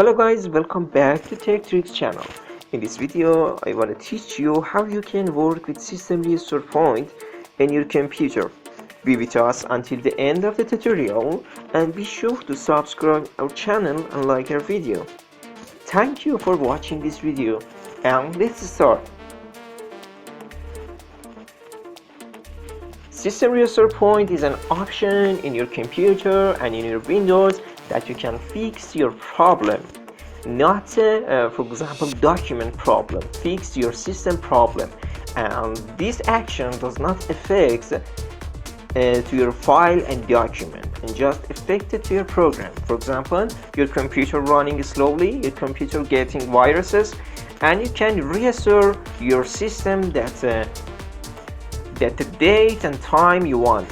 Hello guys, welcome back to Tech Tricks channel. In this video, I want to teach you how you can work with System Restore Point in your computer. Be with us until the end of the tutorial and be sure to subscribe our channel and like our video. Thank you for watching this video and let's start. System Restore Point is an option in your computer and in your Windows that you can fix your problem, not for example document problem, fix your system problem, and this action does not affect to your file and document and just affect it to your program. For example, your computer running slowly, your computer getting viruses, and you can restore your system that the date and time you want.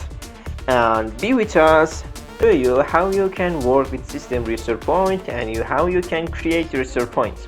And be with us, show you how you can work with System Restore Point and how you can create restore points.